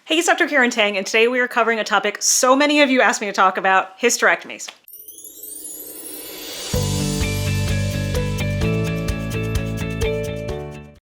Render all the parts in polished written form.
Hey, it's Dr. Karen Tang, and today we are covering a topic so many of you asked me to talk about: hysterectomies.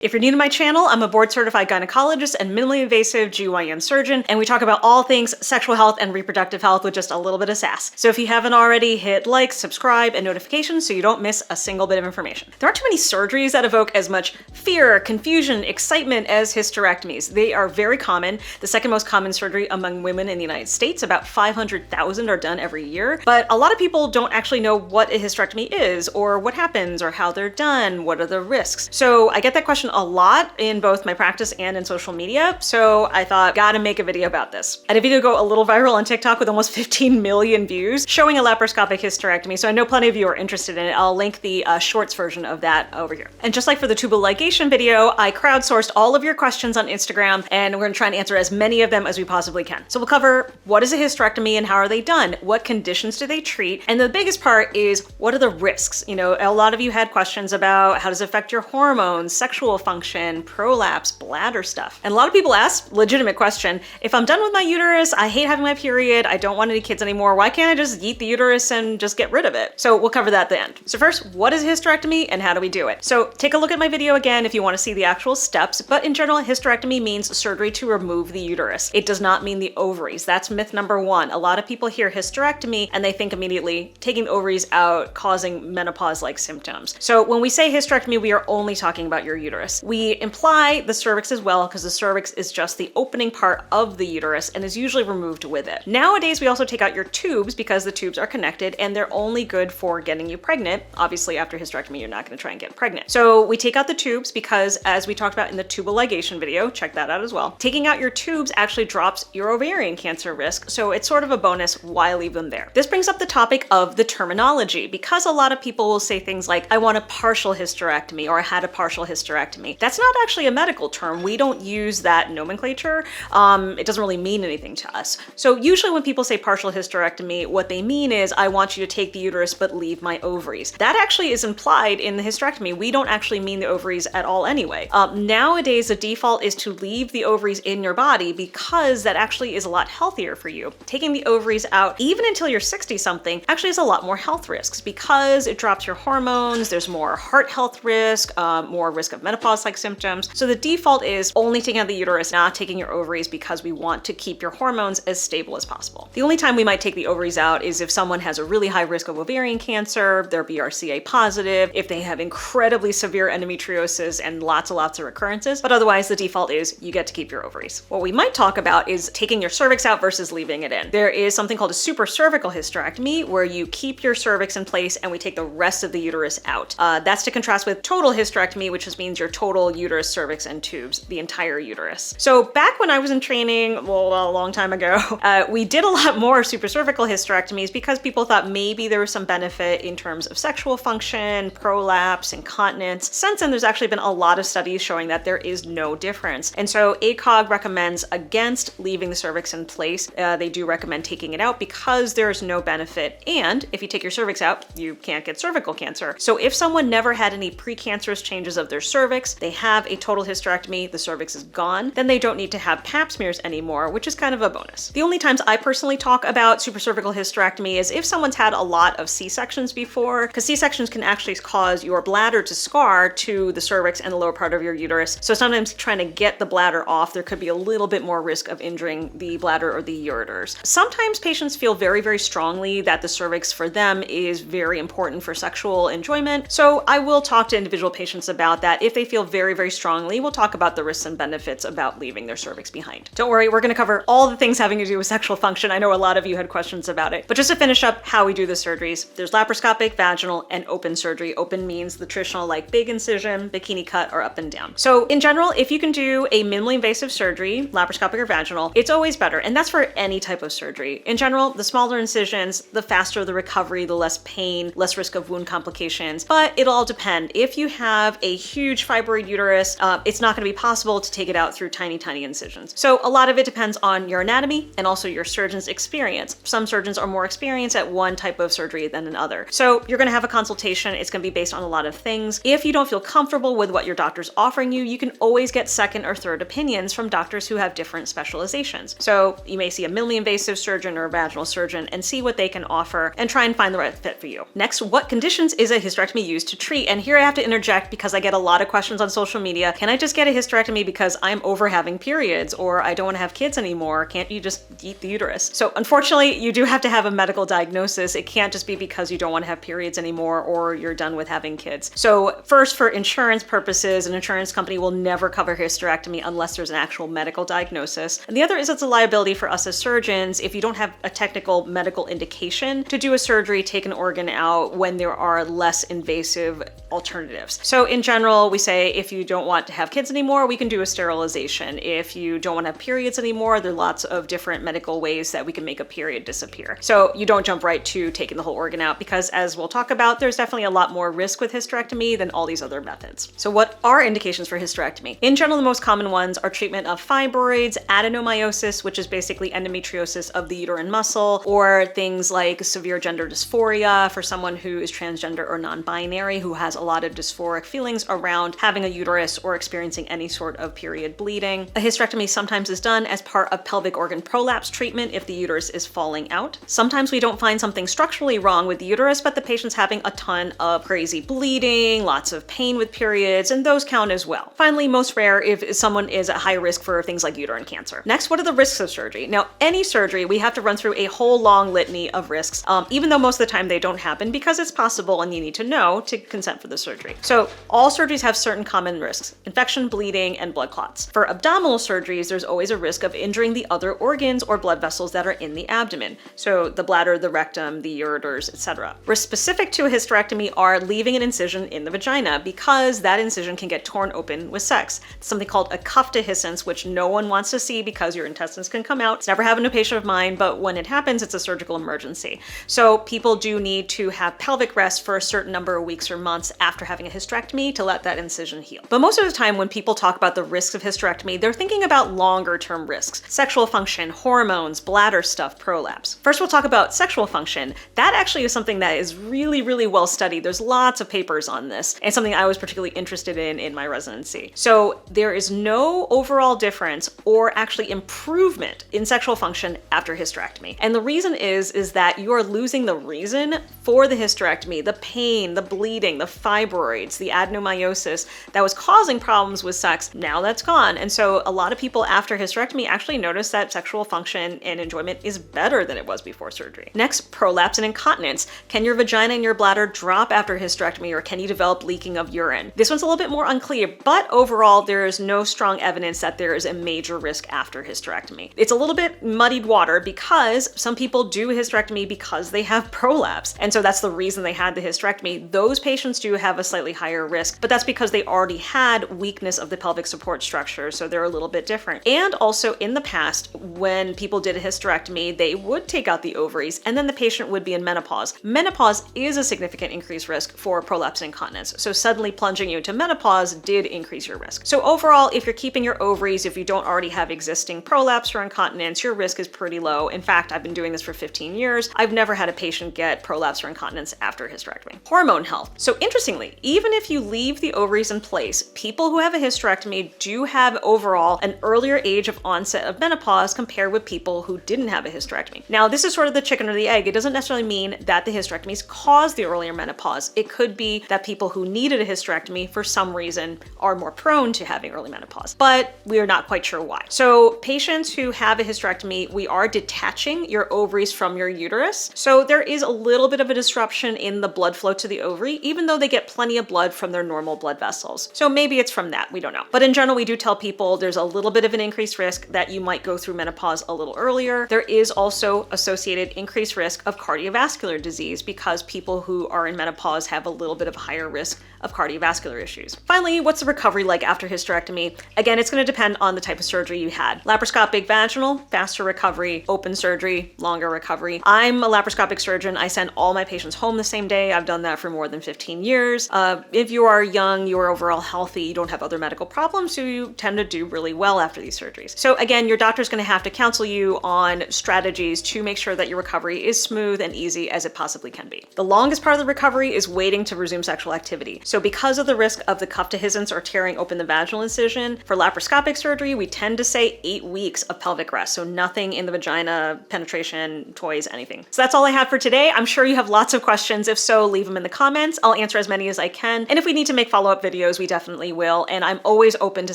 If you're new to my channel, I'm a board-certified gynecologist and minimally invasive GYN surgeon, and we talk about all things sexual health and reproductive health with just a little bit of sass. So if you haven't already, hit like, subscribe, and notifications so you don't miss a single bit of information. There aren't too many surgeries that evoke as much fear, confusion, excitement as hysterectomies. They are very common, the second most common surgery among women in the United States. About 500,000 are done every year, but a lot of people don't actually know what a hysterectomy is, or what happens, or how they're done, what are the risks. So I get that question a lot in both my practice and in social media, so I thought, gotta make a video about this. I had a video go a little viral on TikTok with almost 15 million views showing a laparoscopic hysterectomy, so I know plenty of you are interested in it. I'll link the shorts version of that over here. And just like for the tubal ligation video, I crowdsourced all of your questions on Instagram, and we're gonna try and answer as many of them as we possibly can. So we'll cover what is a hysterectomy and how are they done, what conditions do they treat, and the biggest part is what are the risks. You know, a lot of you had questions about how does it affect your hormones, sexual function, prolapse, bladder stuff. And a lot of people ask, legitimate question, if I'm done with my uterus, I hate having my period, I don't want any kids anymore, why can't I just yeet the uterus and just get rid of it? So we'll cover that at the end. So first, what is a hysterectomy and how do we do it? So take a look at my video again if you want to see the actual steps, but in general, hysterectomy means surgery to remove the uterus. It does not mean the ovaries. That's myth number one. A lot of people hear hysterectomy and they think immediately taking ovaries out, causing menopause-like symptoms. So when we say hysterectomy, we are only talking about your uterus. We imply the cervix as well, because the cervix is just the opening part of the uterus and is usually removed with it. Nowadays, we also take out your tubes because the tubes are connected and they're only good for getting you pregnant. Obviously, after hysterectomy, you're not going to try and get pregnant. So we take out the tubes because, as we talked about in the tubal ligation video, check that out as well, taking out your tubes actually drops your ovarian cancer risk. So it's sort of a bonus. Why leave them there? This brings up the topic of the terminology, because a lot of people will say things like, I want a partial hysterectomy, or I had a partial hysterectomy. That's not actually a medical term. We don't use that nomenclature. It doesn't really mean anything to us. So usually when people say partial hysterectomy, what they mean is, I want you to take the uterus but leave my ovaries. That actually is implied in the hysterectomy. We don't actually mean the ovaries at all anyway. Nowadays, the default is to leave the ovaries in your body because that actually is a lot healthier for you. Taking the ovaries out, even until you're 60-something, actually has a lot more health risks because it drops your hormones, there's more heart health risk, more risk of menopause-like symptoms. So the default is only taking out the uterus, not taking your ovaries, because we want to keep your hormones as stable as possible. The only time we might take the ovaries out is if someone has a really high risk of ovarian cancer, they're BRCA positive, if they have incredibly severe endometriosis and lots of recurrences, but otherwise the default is you get to keep your ovaries. What we might talk about is taking your cervix out versus leaving it in. There is something called a supracervical hysterectomy where you keep your cervix in place and we take the rest of the uterus out. That's to contrast with total hysterectomy, which just means your total uterus, cervix, and tubes, the entire uterus. So back when I was in training, well, a long time ago, we did a lot more supracervical hysterectomies because people thought maybe there was some benefit in terms of sexual function, prolapse, incontinence. Since then, there's actually been a lot of studies showing that there is no difference. And so ACOG recommends against leaving the cervix in place. They do recommend taking it out because there's no benefit. And if you take your cervix out, you can't get cervical cancer. So if someone never had any precancerous changes of their cervix, they have a total hysterectomy, the cervix is gone, then they don't need to have pap smears anymore, which is kind of a bonus. The only times I personally talk about supracervical hysterectomy is if someone's had a lot of C-sections before, because C-sections can actually cause your bladder to scar to the cervix and the lower part of your uterus. So sometimes trying to get the bladder off, there could be a little bit more risk of injuring the bladder or the ureters. Sometimes patients feel very strongly that the cervix for them is very important for sexual enjoyment. So I will talk to individual patients about that. If they feel very strongly, we'll talk about the risks and benefits about leaving their cervix behind. Don't worry, we're going to cover all the things having to do with sexual function. I know a lot of you had questions about it. But just to finish up how we do the surgeries, there's laparoscopic, vaginal, and open surgery. Open means the traditional like big incision, bikini cut, or up and down. So in general, if you can do a minimally invasive surgery, laparoscopic or vaginal, it's always better. And that's for any type of surgery. In general, the smaller incisions, the faster the recovery, the less pain, less risk of wound complications. But it'll all depend. If you have a huge fibroid uterus, it's not going to be possible to take it out through tiny, tiny incisions. So a lot of it depends on your anatomy and also your surgeon's experience. Some surgeons are more experienced at one type of surgery than another. So you're going to have a consultation. It's going to be based on a lot of things. If you don't feel comfortable with what your doctor's offering you, you can always get second or third opinions from doctors who have different specializations. So you may see a minimally invasive surgeon or a vaginal surgeon and see what they can offer and try and find the right fit for you. Next, what conditions is a hysterectomy used to treat? And here I have to interject because I get a lot of questions on social media. Can I just get a hysterectomy because I'm over having periods, or I don't want to have kids anymore? Can't you just eat the uterus? So unfortunately, you do have to have a medical diagnosis. It can't just be because you don't want to have periods anymore or you're done with having kids. So first, for insurance purposes, an insurance company will never cover hysterectomy unless there's an actual medical diagnosis. And the other is it's a liability for us as surgeons if you don't have a technical medical indication to do a surgery, take an organ out when there are less invasive alternatives. So in general, we say if you don't want to have kids anymore, we can do a sterilization. If you don't want to have periods anymore, there are lots of different medical ways that we can make a period disappear. So you don't jump right to taking the whole organ out because, as we'll talk about, there's definitely a lot more risk with hysterectomy than all these other methods. So what are indications for hysterectomy? In general, the most common ones are treatment of fibroids, adenomyosis, which is basically endometriosis of the uterine muscle, or things like severe gender dysphoria for someone who is transgender or non-binary, who has a lot of dysphoric feelings around having a uterus or experiencing any sort of period bleeding. A hysterectomy sometimes is done as part of pelvic organ prolapse treatment if the uterus is falling out. Sometimes we don't find something structurally wrong with the uterus, but the patient's having a ton of crazy bleeding, lots of pain with periods, and those count as well. Finally, most rare if someone is at high risk for things like uterine cancer. Next, what are the risks of surgery? Now, any surgery, we have to run through a whole long litany of risks, even though most of the time they don't happen because it's possible and you need to know to consent for the surgery. So all surgeries have certain common risks: infection, bleeding, and blood clots. For abdominal surgeries, there's always a risk of injuring the other organs or blood vessels that are in the abdomen. So the bladder, the rectum, the ureters, etc. Risks specific to a hysterectomy are leaving an incision in the vagina because that incision can get torn open with sex. It's something called a cuff dehiscence, which no one wants to see because your intestines can come out. It's never happened to a patient of mine, but when it happens, it's a surgical emergency. So people do need to have pelvic rest for a certain number of weeks or months after having a hysterectomy to let that incision heal. But most of the time when people talk about the risks of hysterectomy, they're thinking about longer term risks: sexual function, hormones, bladder stuff, prolapse. First, we'll talk about sexual function. That actually is something that is really, really well studied. There's lots of papers on this, and something I was particularly interested in my residency. So there is no overall difference or actually improvement in sexual function after hysterectomy. And the reason is that you are losing the reason for the hysterectomy, the pain, the bleeding, the fibroids, the adenomyosis that was causing problems with sex. Now that's gone. And so a lot of people after hysterectomy actually notice that sexual function and enjoyment is better than it was before surgery. Next, prolapse and incontinence. Can your vagina and your bladder drop after hysterectomy, or can you develop leaking of urine? This one's a little bit more unclear, but overall there is no strong evidence that there is a major risk after hysterectomy. It's a little bit muddied water because some people do hysterectomy because they have prolapse, and so that's the reason they had the hysterectomy. Those patients do have a slightly higher risk, but that's because they already had weakness of the pelvic support structure, so they're a little bit different. And also in the past, when people did a hysterectomy, they would take out the ovaries and then the patient would be in menopause. Menopause is a significant increased risk for prolapse and incontinence, so suddenly plunging you into menopause did increase your risk. So overall, if you're keeping your ovaries, if you don't already have existing prolapse or incontinence, your risk is pretty low. In fact, I've been doing this for 15 years. I've never had a patient get prolapse or incontinence after hysterectomy. Hormone health. So interestingly, even if you leave the ovaries in place, people who have a hysterectomy do have overall an earlier age of onset of menopause compared with people who didn't have a hysterectomy. Now, this is sort of the chicken or the egg. It doesn't necessarily mean that the hysterectomies cause the earlier menopause. It could be that people who needed a hysterectomy for some reason are more prone to having early menopause, but we are not quite sure why. So patients who have a hysterectomy, we are detaching your ovaries from your uterus. So there is a little bit of a disruption in the blood flow to the ovary, even though they get plenty of blood from their normal blood vessels. So maybe it's from that, we don't know. But in general, we do tell people there's a little bit of an increased risk that you might go through menopause a little earlier. There is also associated increased risk of cardiovascular disease because people who are in menopause have a little bit of a higher risk of cardiovascular issues. Finally, what's the recovery like after hysterectomy? Again, it's going to depend on the type of surgery you had. Laparoscopic vaginal, faster recovery. Open surgery, longer recovery. I'm a laparoscopic surgeon. I send all my patients home the same day. I've done that for more than 15 years. If you are young, you are overall healthy, you don't have other medical medical problems, so you tend to do really well after these surgeries. So again, your doctor's going to have to counsel you on strategies to make sure that your recovery is smooth and easy as it possibly can be. The longest part of the recovery is waiting to resume sexual activity. So because of the risk of the cuff dehiscence or tearing open the vaginal incision, for laparoscopic surgery, we tend to say 8 weeks of pelvic rest. So nothing in the vagina, penetration, toys, anything. So that's all I have for today. I'm sure you have lots of questions. If so, leave them in the comments. I'll answer as many as I can. And if we need to make follow-up videos, we definitely will. And I'm always open to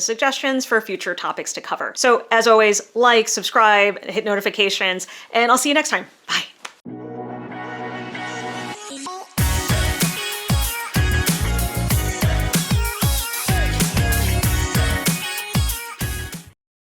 suggestions for future topics to cover. So as always, like, subscribe, hit notifications, and I'll see you next time. Bye.